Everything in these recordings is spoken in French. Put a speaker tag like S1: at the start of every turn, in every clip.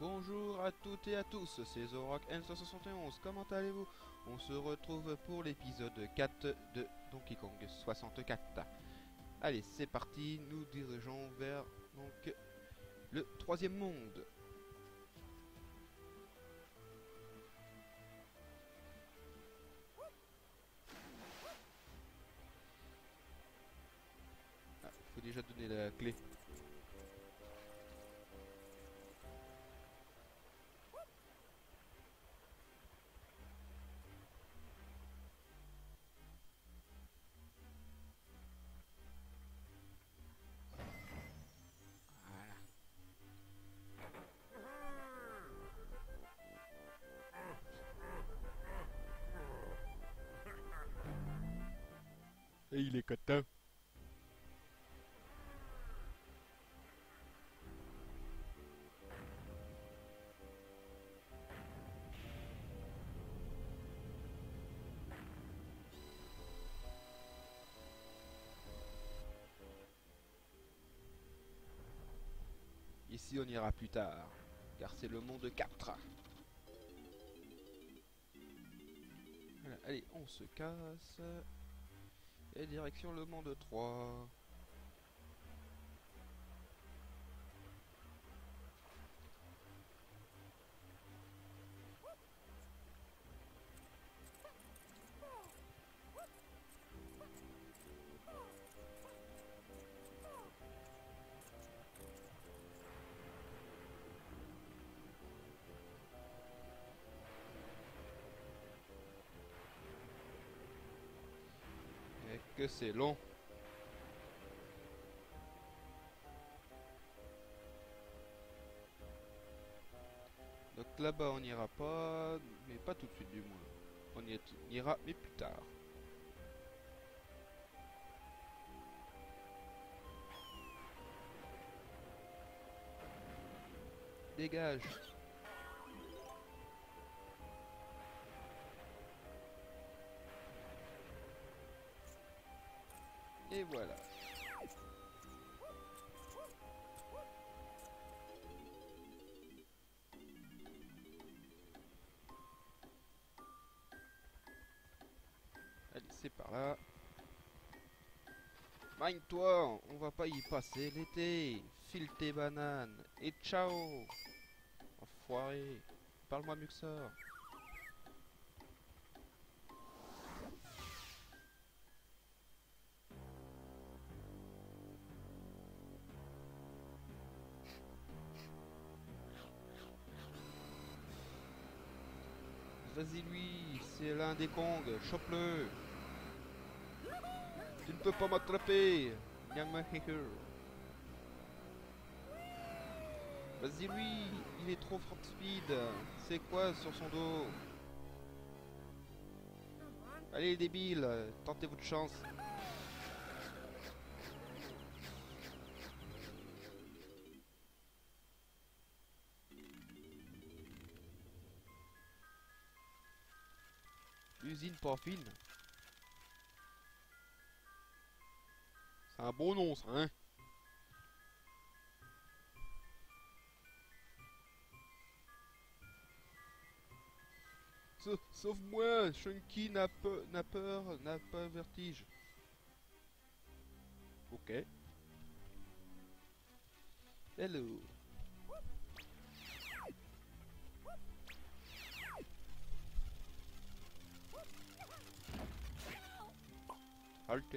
S1: Bonjour à toutes et à tous, c'est Zorok N171, comment allez-vous? On se retrouve pour l'épisode 4 de Donkey Kong 64. Allez, c'est parti, nous dirigeons vers donc le troisième monde. Ah, faut déjà donner la clé. Voilà. Et il est content. Ici on ira plus tard, car c'est le monde 4. Voilà, allez, on se casse. Et direction le monde 3. Et que c'est long. Donc là-bas on n'ira pas, mais pas tout de suite du moins. On y ira, mais plus tard. Dégage. Et voilà. Allez, c'est par là. Mine-toi, on va pas y passer l'été. File tes bananes. Et ciao. Enfoiré. Parle-moi mieux que ça. Vas-y lui, c'est l'un des Kong, chope-le. Tu ne peux pas m'attraper. Nyangmaheher. Vas-y lui, il est trop front speed. C'est quoi sur son dos? Allez les débiles, tentez votre chance. Usine Porphine. C'est un beau nom ça, hein? Sauve-moi, Chunky n'a peur, n'a pas vertige. Ok. Hello. Halte.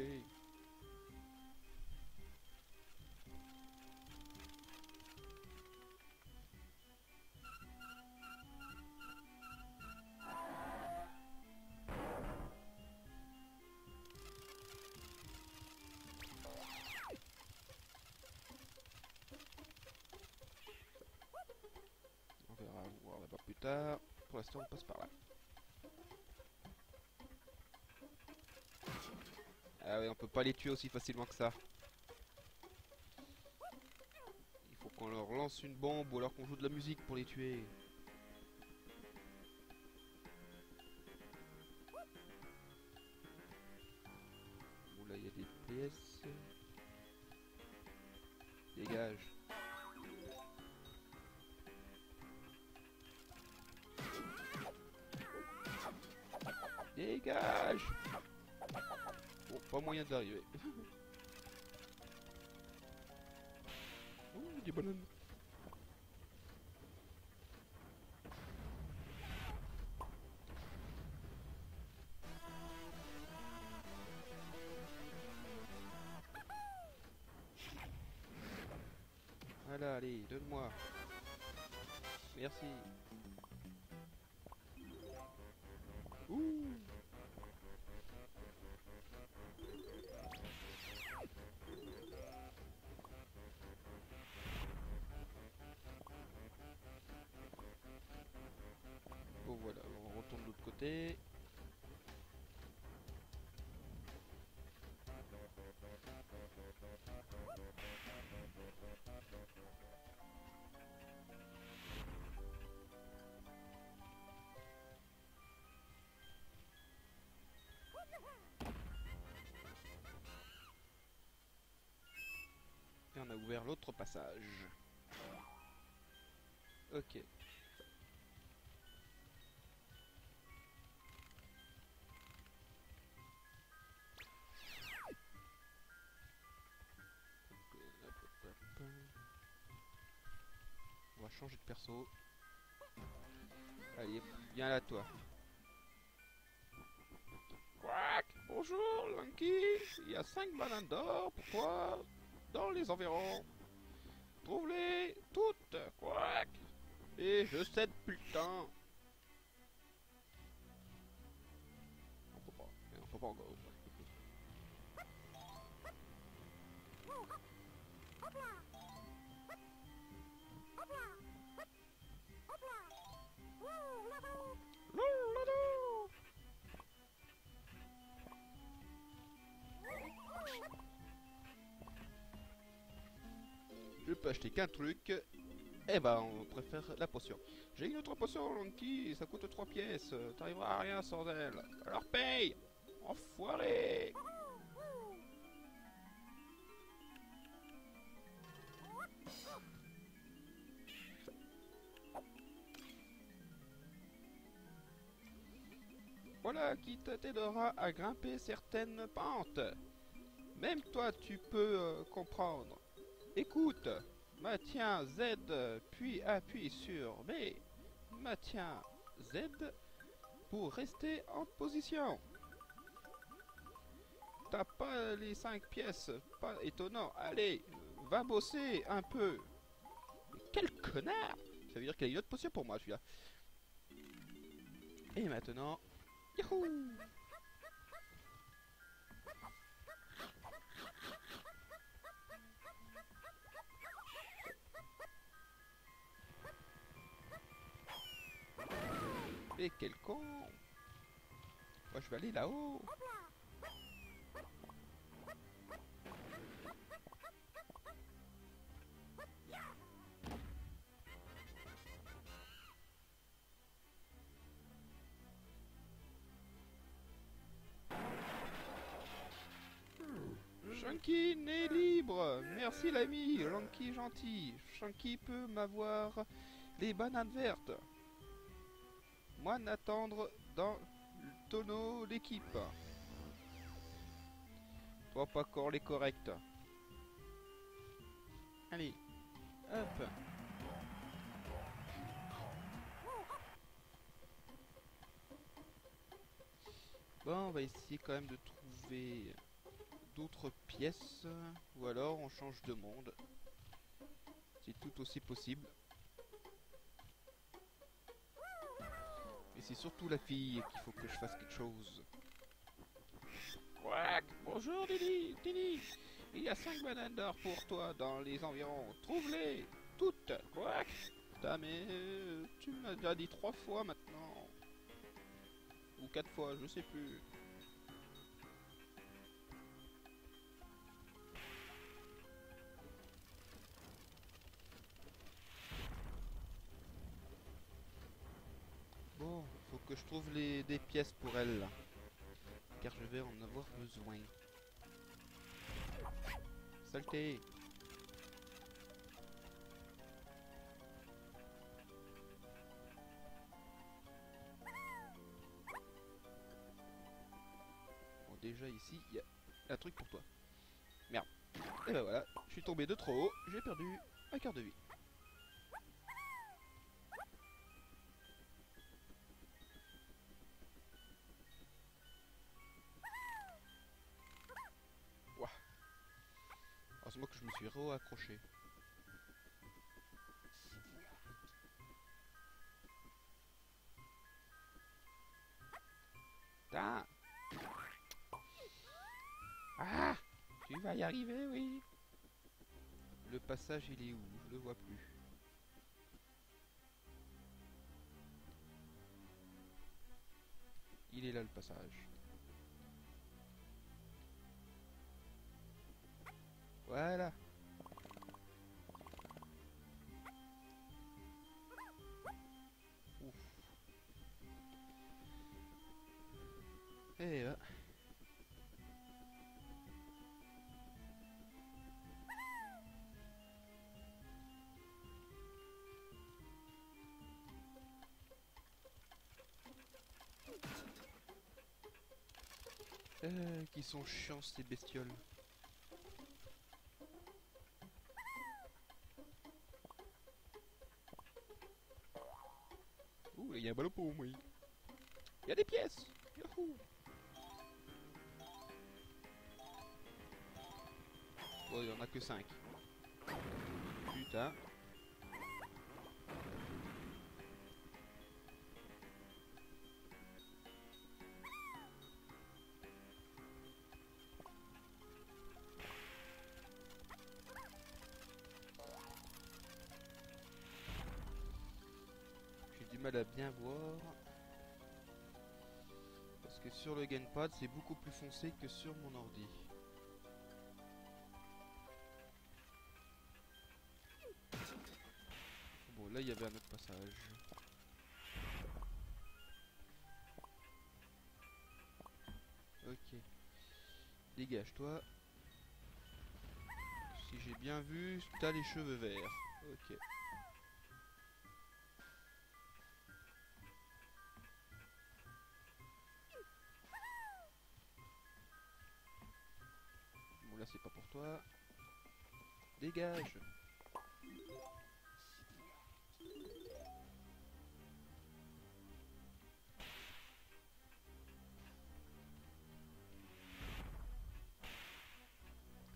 S1: On verra voir là-bas plus tard. Pour l'instant, on passe par là. Ah oui, on peut pas les tuer aussi facilement que ça. Il faut qu'on leur lance une bombe ou alors qu'on joue de la musique pour les tuer. Bon là il y a des PS. Dégage. Dégage. Bon, pas moyen d'arriver. Oh, des bananes. Voilà, allez, donne-moi. Merci. Ouh. Bon voilà, on retourne de l'autre côté. Et on a ouvert l'autre passage. Ok. On va changer de perso. Allez, viens là toi. Quack. Bonjour Lanky. Il y a 5 bananes d'or pour toi dans les environs. Trouve-les toutes. Quack. Et je cède plus le temps. On peut pas encore. Je peux acheter qu'un truc. Eh ben, on préfère la potion. J'ai une autre potion, Lanky, ça coûte 3 pièces. T'arriveras à rien sans elle. Alors paye. Enfoiré. Voilà qui t'aidera à grimper certaines pentes. Même toi, tu peux comprendre. Écoute, maintiens Z, puis appuie sur B. Maintiens Z pour rester en position. T'as pas les 5 pièces, pas étonnant. Allez, va bosser un peu. Mais quel connard! Ça veut dire qu'il y a une autre potion pour moi, celui-là. Et maintenant... Yahoo! Mais quel con! Moi je vais aller là-haut! Chunky est libre! Merci l'ami, Lanky gentil. Chunky peut m'avoir les bananes vertes. Moi n'attendre dans le tonneau l'équipe. Toi pas encore les corrects. Allez, hop. Bon, on va essayer quand même de trouver d'autres pièces. Ou alors on change de monde. C'est tout aussi possible. Et c'est surtout la fille qu'il faut que je fasse quelque chose. Quack! Bonjour Didi! Didi! Il y a 5 bananes d'or pour toi dans les environs. Trouve-les! Toutes! Quack! Putain mais tu me l'as déjà dit 3 fois maintenant. Ou 4 fois, je sais plus. Bon, faut que je trouve des pièces pour elle. Car je vais en avoir besoin. Saleté! déjà ici, il y a un truc pour toi. Merde. Et ben voilà, je suis tombé de trop haut, j'ai perdu un quart de vie. Ouah. Heureusement que je me suis re-accroché. Putain. Ah, tu vas y arriver, oui. Le passage, il est où? Je le vois plus. Il est là, le passage. Voilà. Ouf. Et là. Qui sont chiants ces bestioles. Ouh, il y a un ballon pour moi. Il y a des pièces. Yahoo. Bon, il y en a que 5. Putain. J'ai du mal à bien voir. Parce que sur le gamepad, c'est beaucoup plus foncé que sur mon ordi. Bon, là, il y avait un autre passage. Ok. Dégage-toi. Si j'ai bien vu, t'as les cheveux verts. Ok. Bon, là, c'est pas pour toi. Dégage.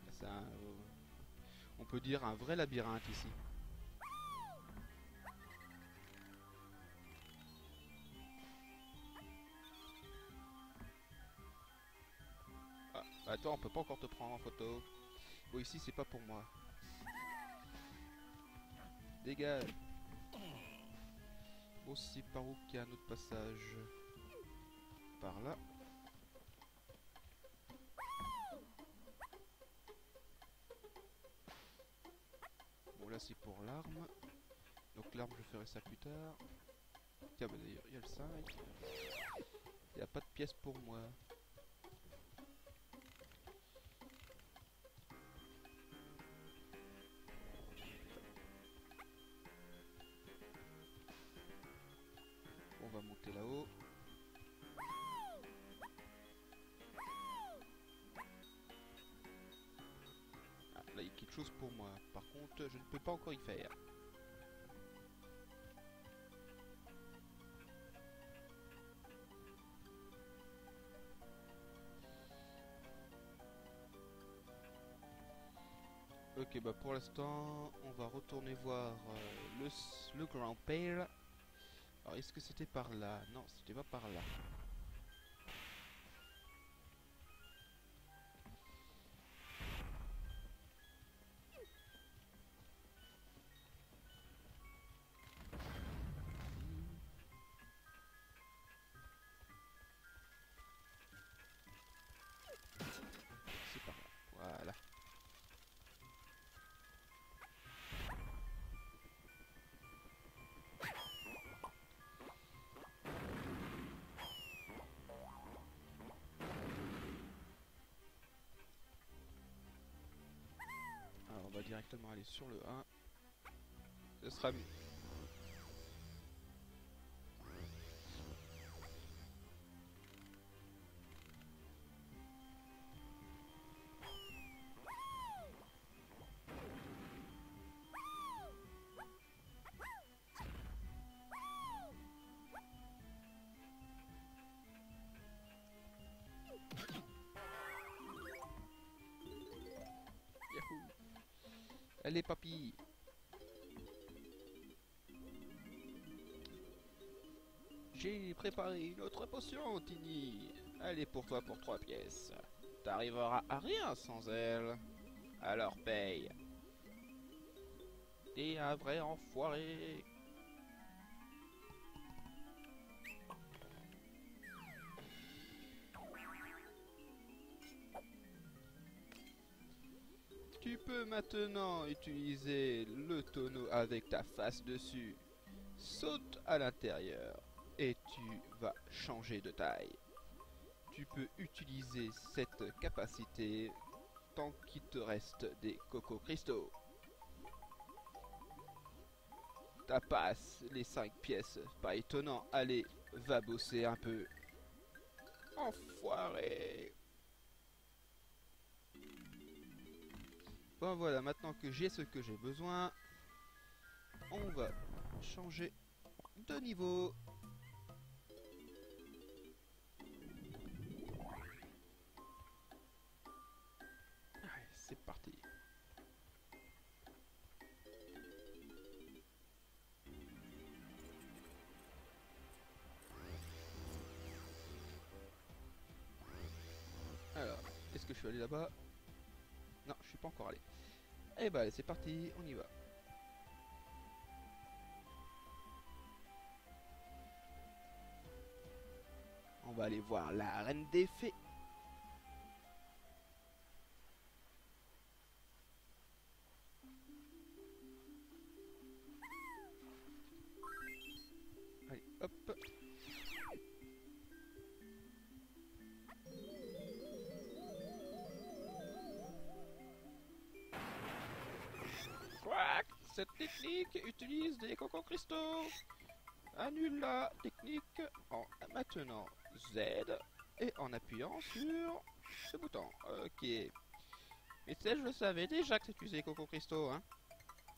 S1: C'est un, on peut dire un vrai labyrinthe ici. Ah, attends, on peut pas encore te prendre en photo. Bon, ici, c'est pas pour moi. Dégage. Bon, c'est par où qu'il y a un autre passage? Par là. Bon, là, c'est pour l'arme. Donc l'arme, je ferai ça plus tard. Tiens, bah d'ailleurs, il y a le 5. Il n'y a pas de pièce pour moi. On va monter là-haut. Ah, là, il y a quelque chose pour moi. Par contre, je ne peux pas encore y faire. Ok, bah pour l'instant, on va retourner voir le grand-père. Alors, est-ce que c'était par là? Non, c'était pas par là. C'est par là. Voilà. Alors, on va directement aller sur le 1. Ce sera mieux. Allez, papy. J'ai préparé une autre potion, Tini. Elle est pour toi pour 3 pièces. T'arriveras à rien sans elle. Alors paye. T'es un vrai enfoiré. Tu peux maintenant utiliser le tonneau avec ta face dessus. Saute à l'intérieur et tu vas changer de taille. Tu peux utiliser cette capacité tant qu'il te reste des Coco Cristaux. Tapasse les 5 pièces, pas étonnant. Allez, va bosser un peu. Enfoiré. Bon voilà, maintenant que j'ai ce que j'ai besoin, on va changer de niveau. Allez, c'est parti. Alors, est-ce que je suis allé là-bas? Non, je suis pas encore allé. Eh bah allez, c'est parti, on y va. On va aller voir la reine des fées. Allez, hop. Quack! Cette technique utilise des cocos cristaux. Annule la technique en maintenant Z et en appuyant sur ce bouton. Ok. Mais ça, je le savais déjà que tu usais Coco Cristaux, hein.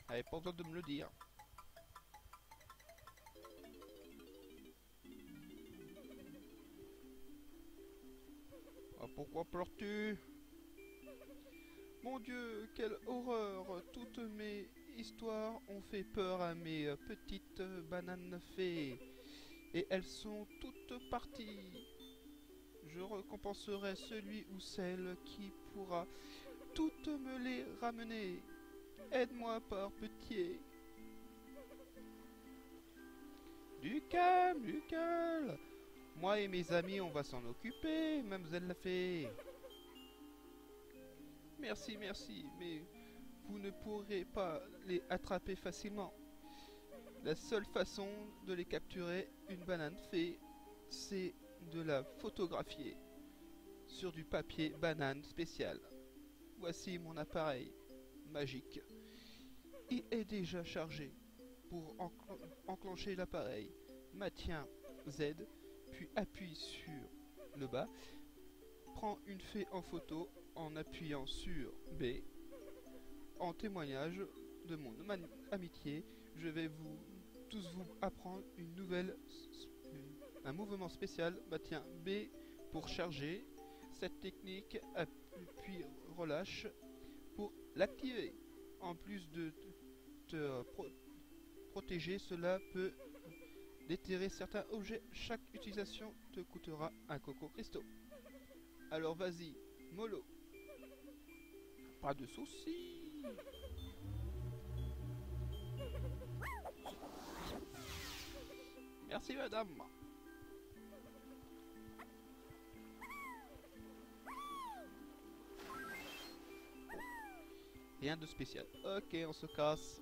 S1: T'avais pas besoin de me le dire. Ah, pourquoi pleures-tu? Mon Dieu, quelle horreur! Toutes mes histoires ont fait peur à mes petites bananes fées. Et elles sont toutes parties. Je récompenserai celui ou celle qui pourra toutes me les ramener. Aide-moi par pitié. Du calme, du calme. Moi et mes amis, on va s'en occuper, mademoiselle la fée. Merci, merci, mais vous ne pourrez pas les attraper facilement. La seule façon de les capturer, une banane fée, c'est de la photographier sur du papier banane spécial. Voici mon appareil magique. Il est déjà chargé. Pour enclencher l'appareil, maintiens Z, puis appuie sur le bas. Prends une fée en photo en appuyant sur B. En témoignage de mon amitié, je vais tous vous apprendre un mouvement spécial. Tiens, B pour charger. Cette technique, puis relâche pour l'activer. En plus de te protéger, cela peut déterrer certains objets. Chaque utilisation te coûtera un Coco Cristaux. Alors vas-y, mollo. Pas de soucis. Merci madame. Rien de spécial. Ok, on se casse.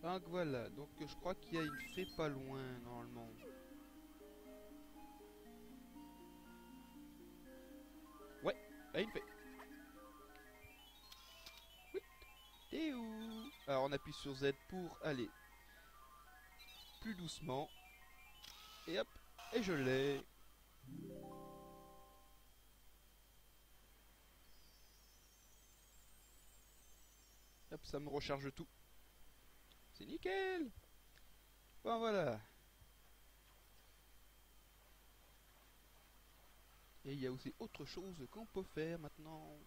S1: Donc voilà, donc je crois qu'il y a une fée pas loin normalement. Ouais, il y a une fée. Oui. T'es où? Alors on appuie sur Z pour aller plus doucement. Et hop, et je l'ai. Hop, ça me recharge tout. C'est nickel. Bon voilà. Et il y a aussi autre chose qu'on peut faire maintenant.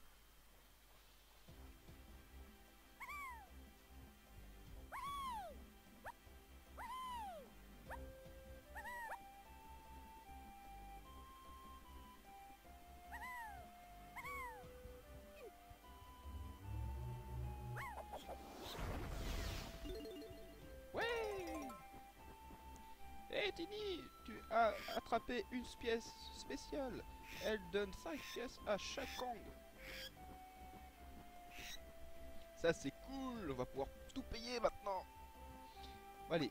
S1: Tini, tu as attrapé une pièce spéciale. Elle donne 5 pièces à chaque Kong. Ça c'est cool, on va pouvoir tout payer maintenant. Allez.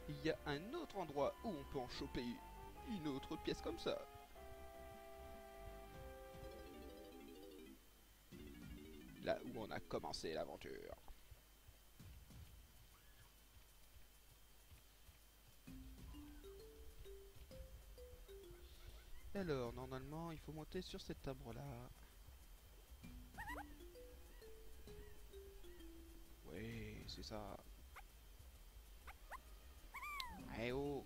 S1: Il y a un autre endroit où on peut en choper une autre pièce comme ça. Là où on a commencé l'aventure. Alors, normalement, il faut monter sur cet arbre-là. Oui, c'est ça. Eh oh!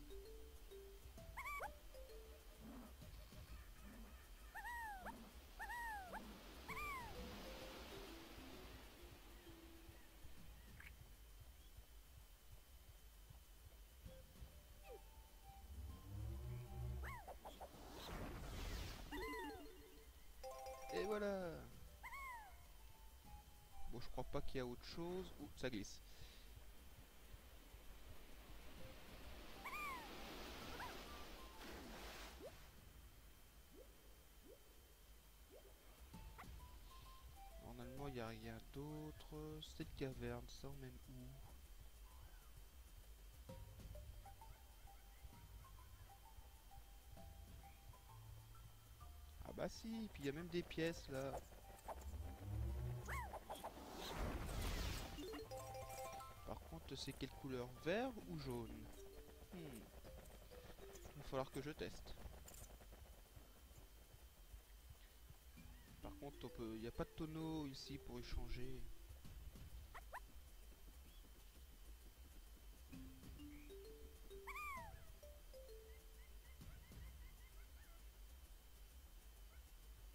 S1: Et voilà! Bon, je crois pas qu'il y a autre chose. Ouh, ça glisse. Normalement, il n'y a rien d'autre. Cette caverne, ça même où? Ah bah si, puis il y a même des pièces là. Par contre, c'est quelle couleur? Vert ou jaune? Il va falloir que je teste. Par contre, il n'y a pas de tonneau ici pour échanger.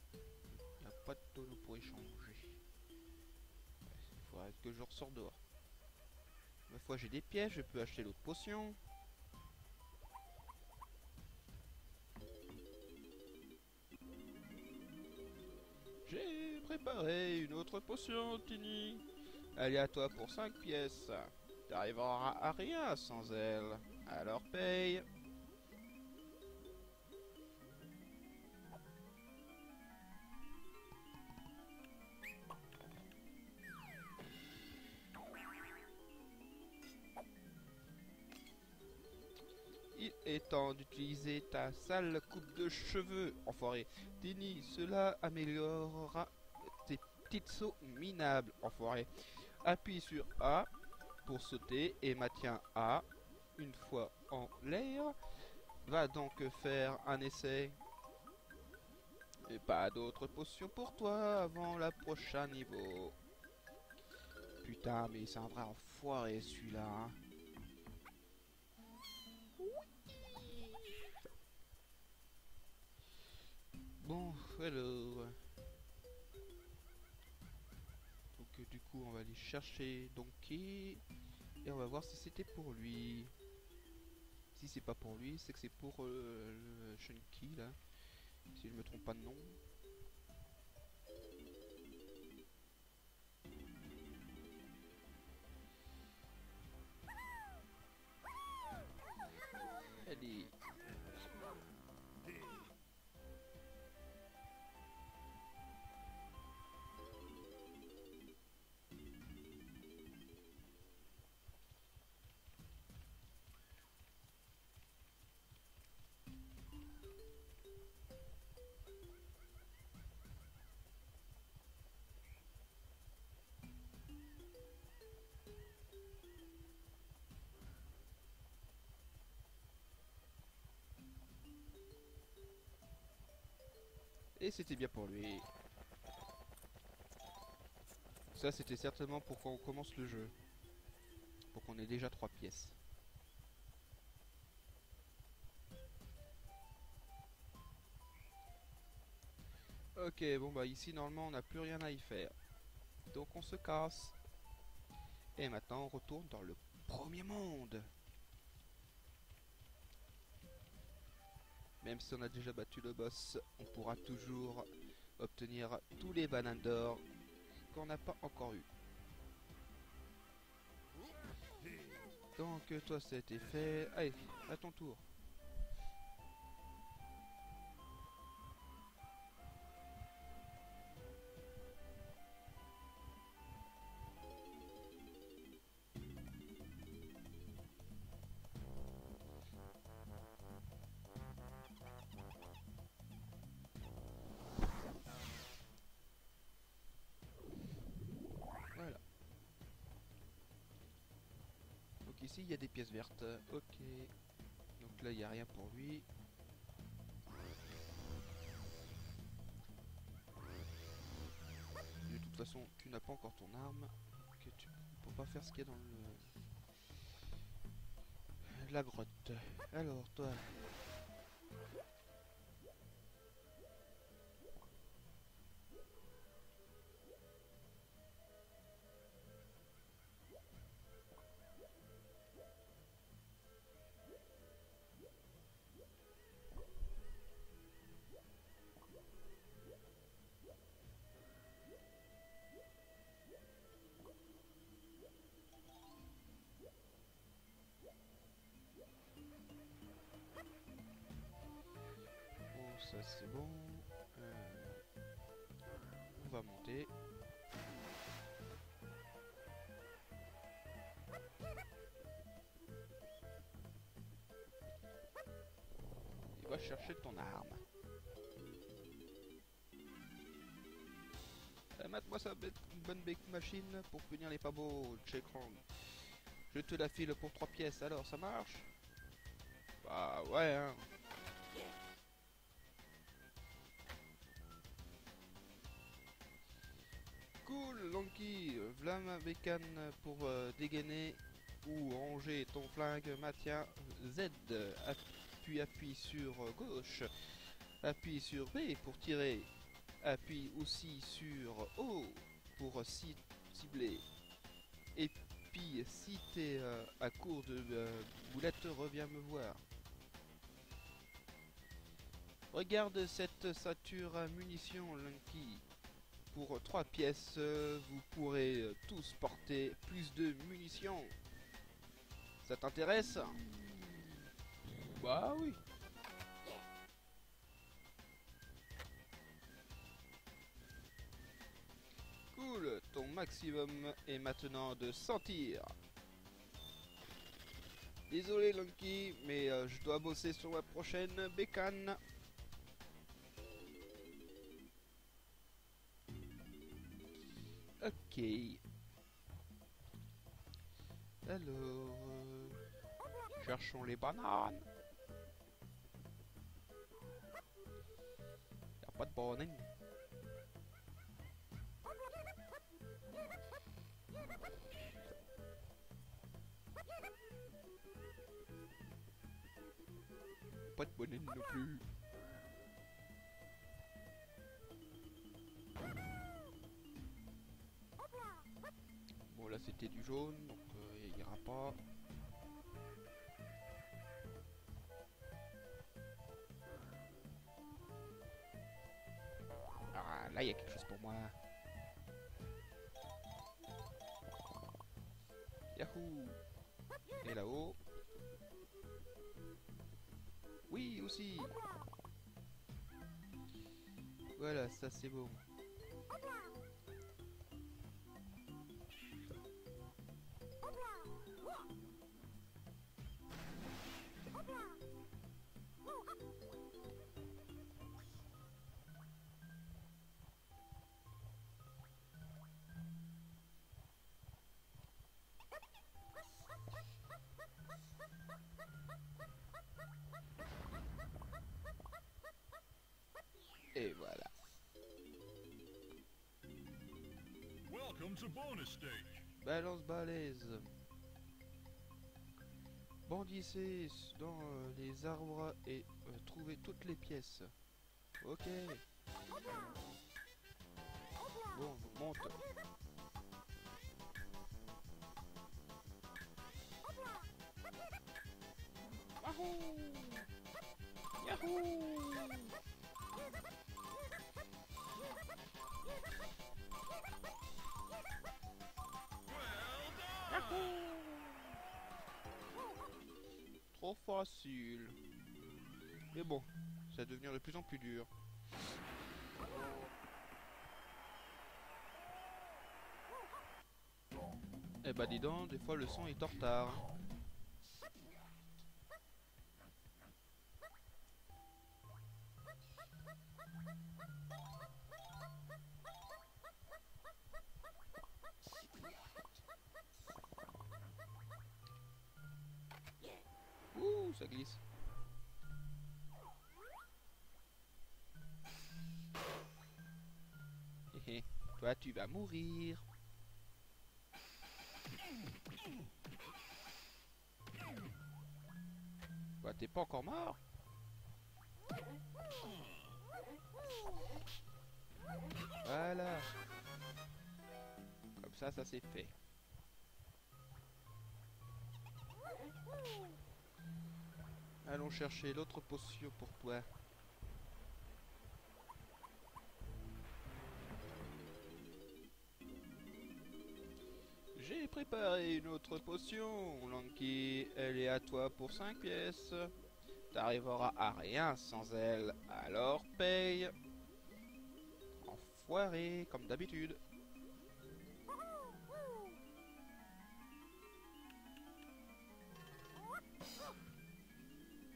S1: Il n'y a pas de tonneau pour échanger. Il faudrait que je ressors dehors. Ma foi, j'ai des pièces, je peux acheter l'autre potion. J'ai préparé une autre potion, Tini. Elle est à toi pour 5 pièces. T'arriveras à rien sans elle. Alors paye. Il est temps d'utiliser ta sale coupe de cheveux, enfoiré. Tini, cela améliorera tes petites sauts minables, enfoiré. Appuie sur A pour sauter et maintiens A une fois en l'air. Va donc faire un essai. Et pas d'autres potions pour toi avant le prochain niveau. Putain, mais c'est un vrai enfoiré celui-là. Hein. Bon, alors. Donc du coup, on va aller chercher Donkey. Et on va voir si c'était pour lui. Si c'est pas pour lui, c'est que c'est pour le Chunky là. Si je me trompe pas de nom. Allez. Et c'était bien pour lui. Ça, c'était certainement pour quand on commence le jeu. Pour qu'on ait déjà 3 pièces. Ok, bon bah ici normalement on n'a plus rien à y faire. Donc on se casse. Et maintenant on retourne dans le premier monde. Même si on a déjà battu le boss, on pourra toujours obtenir tous les bananes d'or qu'on n'a pas encore eu. Donc toi ça a été fait. Allez, à ton tour. Voilà. Donc ici il y a des pièces vertes. Ok. Donc là il n'y a rien pour lui. De toute façon tu n'as pas encore ton arme. Que tu peux pas faire ce qu'il y a dans la grotte. Alors toi. Bon ça c'est bon. On va monter. Il va chercher ton arme. Mate-moi sa bonne machine pour punir les pas beaux, Chekrang. Je te la file pour 3 pièces, alors ça marche? Bah ouais hein. Cool Lanky, v'là ma bécane pour dégainer ou ranger ton flingue. Tiens, Z, appuie sur gauche, appuie sur B pour tirer, appuie aussi sur O pour cibler. Et puis si t'es à court de boulettes, reviens me voir. Regarde cette ceinture à munitions, Lanky. Pour 3 pièces, vous pourrez tous porter plus de munitions. Ça t'intéresse? Bah oui. Cool, ton maximum est maintenant de 100 tirs. Désolé Lanky, mais je dois bosser sur ma prochaine bécane. Ok. Alors, cherchons les bananes. Y a pas de bananes. Pas de bananes non plus. Bon là c'était du jaune, donc il ira pas. Ah là il y a quelque chose pour moi. Yahoo! Et là-haut. Oui aussi. Voilà, ça c'est bon. Et voilà. Balance balèze. Bandissez dans les arbres et trouvez toutes les pièces. Ok. Bon, monte. Wahoo! Yahoo! trop facile. Mais bon, ça va devenir de plus en plus dur. Eh bah dis donc, des fois le son est en retard. Ouh, ça glisse. Hé hé, toi tu vas mourir. Quoi, t'es pas encore mort? Voilà. Comme ça c'est fait. Allons chercher l'autre potion pour toi. J'ai préparé une autre potion, Lanky. Elle est à toi pour 5 pièces. T'arriveras à rien sans elle, alors paye. Enfoiré, comme d'habitude.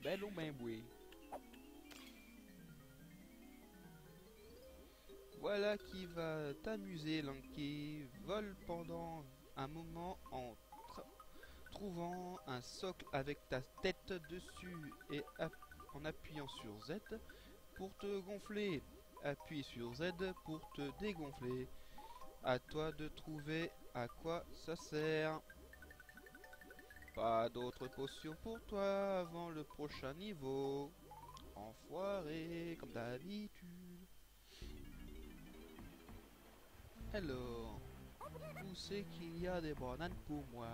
S1: Belle ou ben bouée. Voilà qui va t'amuser, Lanky. Vole pendant un moment en trouvant un socle avec ta tête dessus et en appuyant sur Z pour te gonfler. Appuie sur Z pour te dégonfler. À toi de trouver à quoi ça sert. Pas d'autres potions pour toi avant le prochain niveau. Enfoiré, comme d'habitude. Alors, où c'est qu'il y a des bananes pour moi?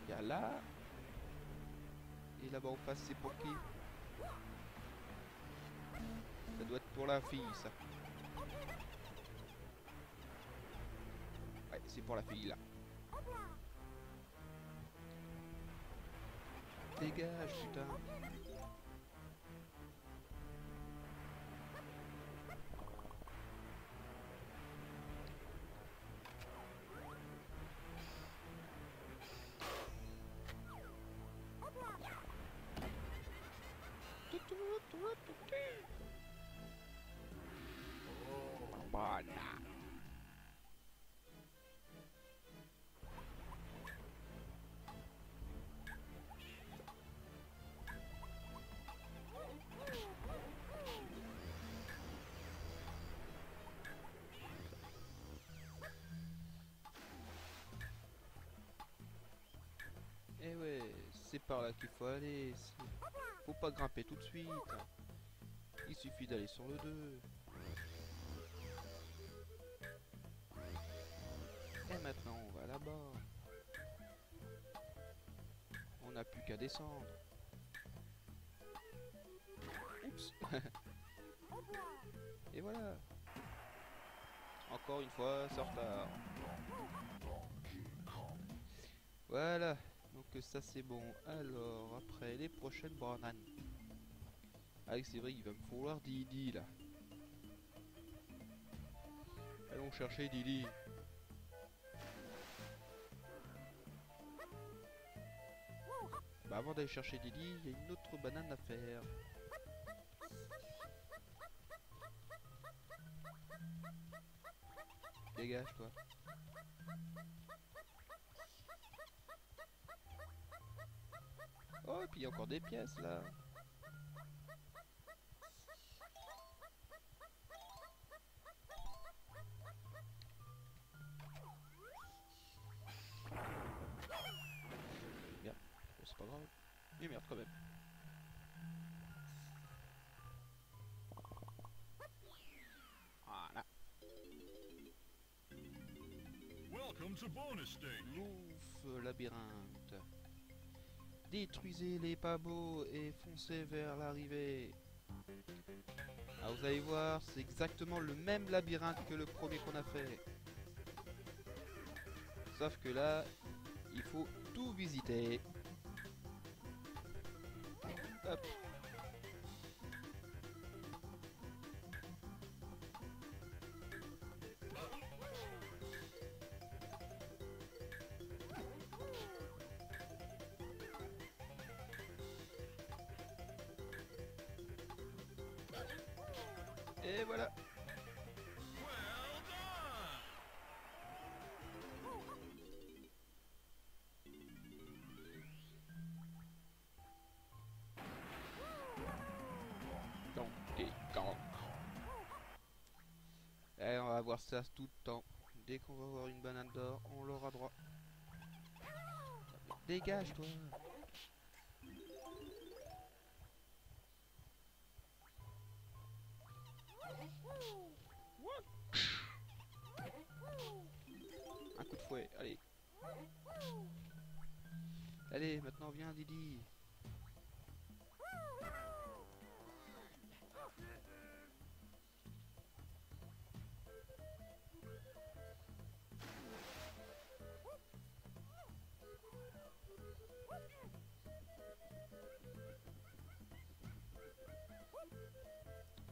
S1: Il y a là. Et là-bas en face, c'est pour qui? Ça doit être pour la fille, ça. Ouais, c'est pour la fille, là. Dégage, putain. Banane. Eh ouais, c'est par là qu'il faut aller. Faut pas grimper tout de suite. Il suffit d'aller sur le 2. Et maintenant, on va là-bas. On n'a plus qu'à descendre. Oups. Et voilà. Encore une fois, c'est en retard. Voilà. Donc ça c'est bon. Alors, après les prochaines bananes. Ah c'est vrai, il va me falloir Didi là. Allons chercher Didi. Bah avant d'aller chercher Didi, il y a une autre banane à faire. Dégage toi. Oh et puis il y a encore des pièces là. Merde, bon, c'est pas grave. Mais merde quand même. Voilà. Louf, labyrinthe. Détruisez les pabots et foncez vers l'arrivée. Ah, vous allez voir, c'est exactement le même labyrinthe que le premier qu'on a fait. Sauf que là, il faut tout visiter. Hop. Et voilà. Donkey Kong. Et on va voir ça tout le temps. Dès qu'on va voir une banane d'or, on l'aura droit. Dégage toi. Un coup de fouet, allez. Allez, maintenant viens Didi.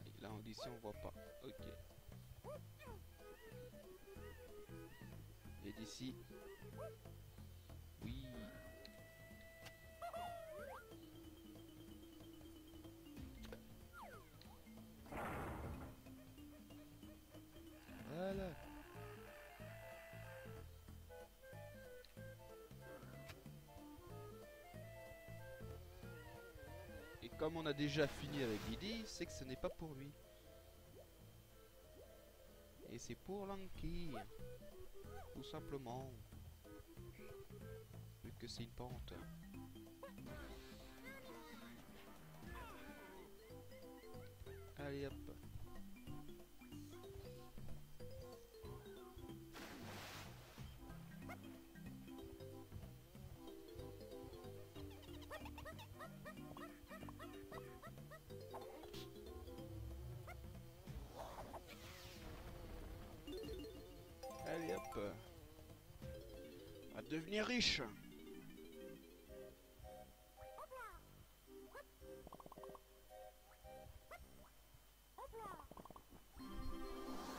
S1: Et là on dit si on voit pas. Ok. Et d'ici. Oui. Voilà. Et comme on a déjà fini avec Didi, c'est que ce n'est pas pour lui. Et c'est pour Lanky. Tout simplement. Vu que c'est une pente. Allez hop. Allez hop. On va devenir riche.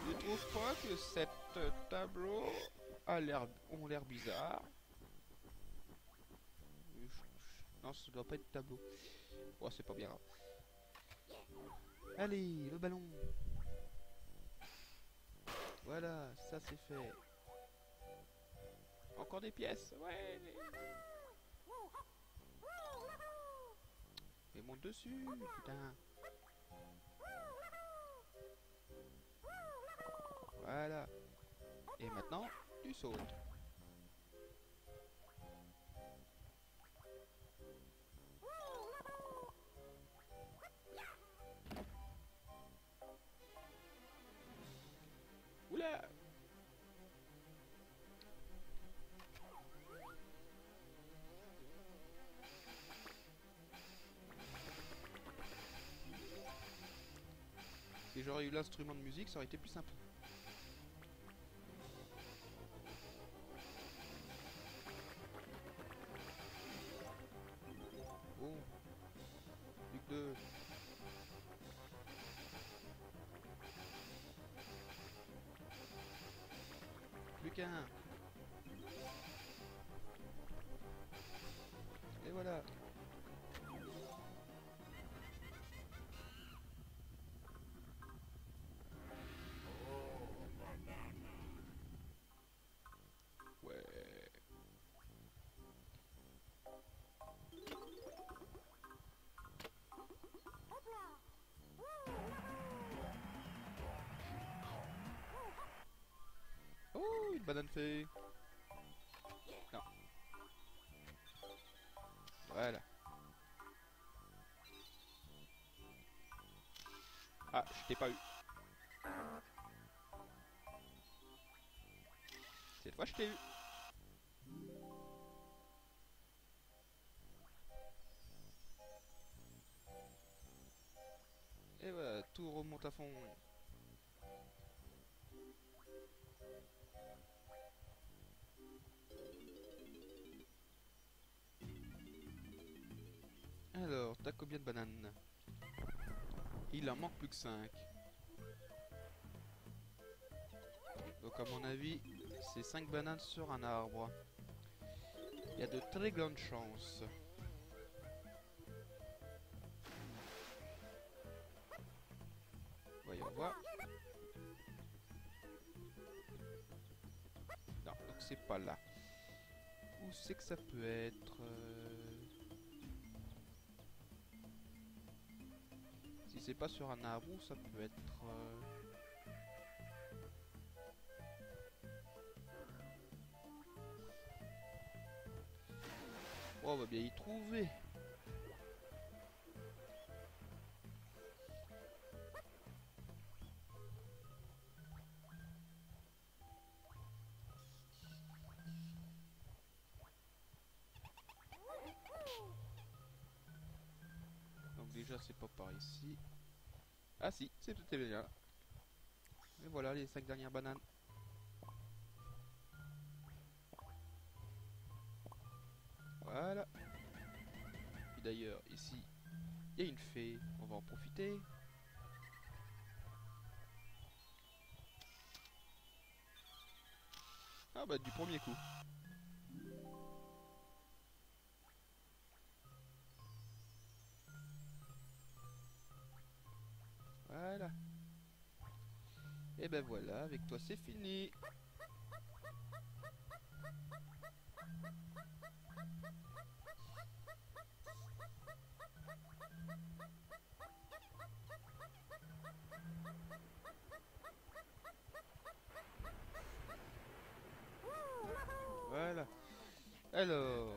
S1: Je trouve pas que cette tableau ont l'air bizarre. Non, ça doit pas être tableau. Oh, c'est pas bien grave. Allez, le ballon. Voilà, ça c'est fait. Encore des pièces, ouais. Mais monte dessus, putain. Voilà. Et maintenant, tu sautes. Oula! Si j'aurais eu l'instrument de musique, ça aurait été plus simple. Oh, plus que deux. Plus qu'un. Et voilà. Ouais. Oh, une banane fée. Non. Voilà. Ah, je t'ai pas eu. Cette fois, je t'ai eu. Et voilà, tout remonte à fond. Alors, t'as combien de bananes? Il en manque plus que 5. Donc à mon avis, c'est 5 bananes sur un arbre. Il y a de très grandes chances. Voyons voir. Non, donc c'est pas là. Où c'est que ça peut être Si c'est pas sur un arbre, où ça peut être Oh, on va bien y trouver. Donc déjà, c'est pas par ici. Ah si, c'est tout est bien là. Et voilà les 5 dernières bananes. Voilà. Puis d'ailleurs, ici, il y a une fée. On va en profiter. Ah bah du premier coup. Voilà. Et ben voilà, avec toi c'est fini. Voilà. Alors.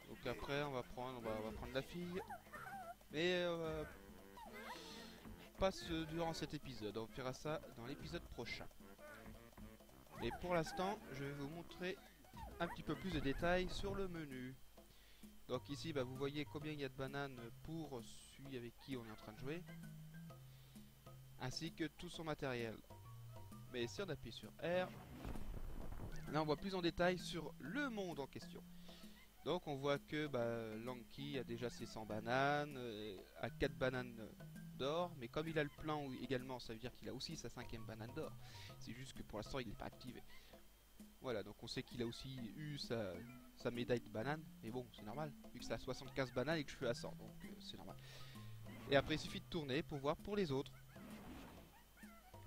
S1: Donc après on va prendre la fille. Mais pas durant cet épisode. On fera ça dans l'épisode prochain. Et pour l'instant, je vais vous montrer un petit peu plus de détails sur le menu. Donc ici, bah, vous voyez combien il y a de bananes pour celui avec qui on est en train de jouer. Ainsi que tout son matériel. Mais si on appuie sur R, là on voit plus en détail sur le monde en question. Donc on voit que Lanky a déjà ses 100 bananes, a 4 bananes d'or, mais comme il a le plein également, ça veut dire qu'il a aussi sa 5ème banane d'or. C'est juste que pour l'instant il n'est pas activé. Voilà, donc on sait qu'il a aussi eu sa médaille de banane, mais bon, c'est normal, vu que c'est à 75 bananes et que je suis à 100, donc c'est normal. Et après il suffit de tourner pour voir pour les autres.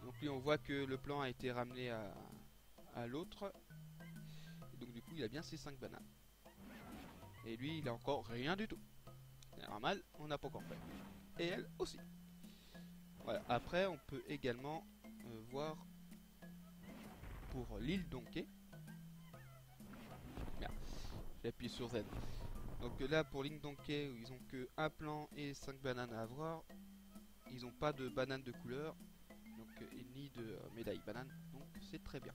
S1: Donc lui on voit que le plan a été ramené à l'autre, donc du coup il a bien ses 5 bananes. Et lui il a encore rien du tout. C'est normal, on n'a pas encore fait. Et elle aussi. Voilà, après on peut également voir pour l'île Donkey. Merde, j'ai appuyé sur Z. Donc là pour l'île Donkey, ils ont que un plan et 5 bananes à avoir. Ils n'ont pas de bananes de couleur, donc ni de médaille banane, donc c'est très bien.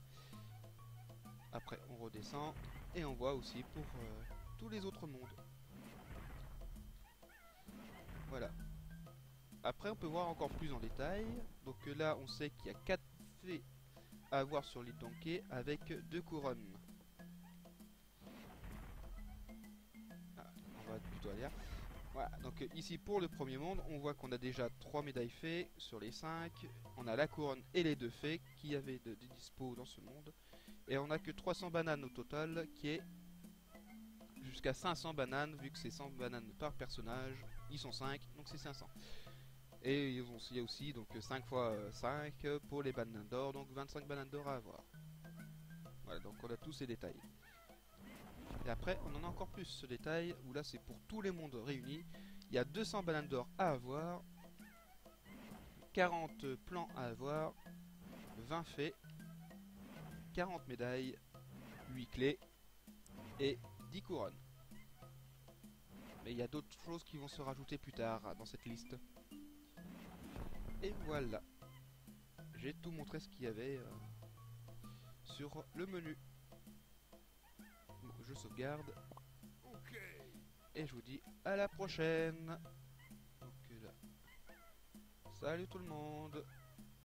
S1: Après on redescend et on voit aussi pour tous les autres mondes. Voilà. Après on peut voir encore plus en détail. Donc là on sait qu'il y a 4 fées à avoir sur l'île Donkey avec 2 couronnes. Ah, on va plutôt aller là. Voilà, donc ici pour le premier monde, on voit qu'on a déjà 3 médailles fées sur les 5. On a la couronne et les 2 fées qui avaient de dispo dans ce monde. Et on a que 300 bananes au total, qui est jusqu'à 500 bananes, vu que c'est 100 bananes par personnage. Ils sont 5, donc c'est 500. Et il y a aussi donc 5 x 5 pour les bananes d'or, donc 25 bananes d'or à avoir. Voilà, donc on a tous ces détails. Et après, on en a encore plus ce détail, où là c'est pour tous les mondes réunis. Il y a 200 bananes d'or à avoir, 40 plans à avoir, 20 fées, 40 médailles, 8 clés et 10 couronnes. Mais il y a d'autres choses qui vont se rajouter plus tard dans cette liste. Et voilà. J'ai tout montré ce qu'il y avait sur le menu. Bon, je sauvegarde. Et je vous dis à la prochaine. Donc là. Salut tout le monde.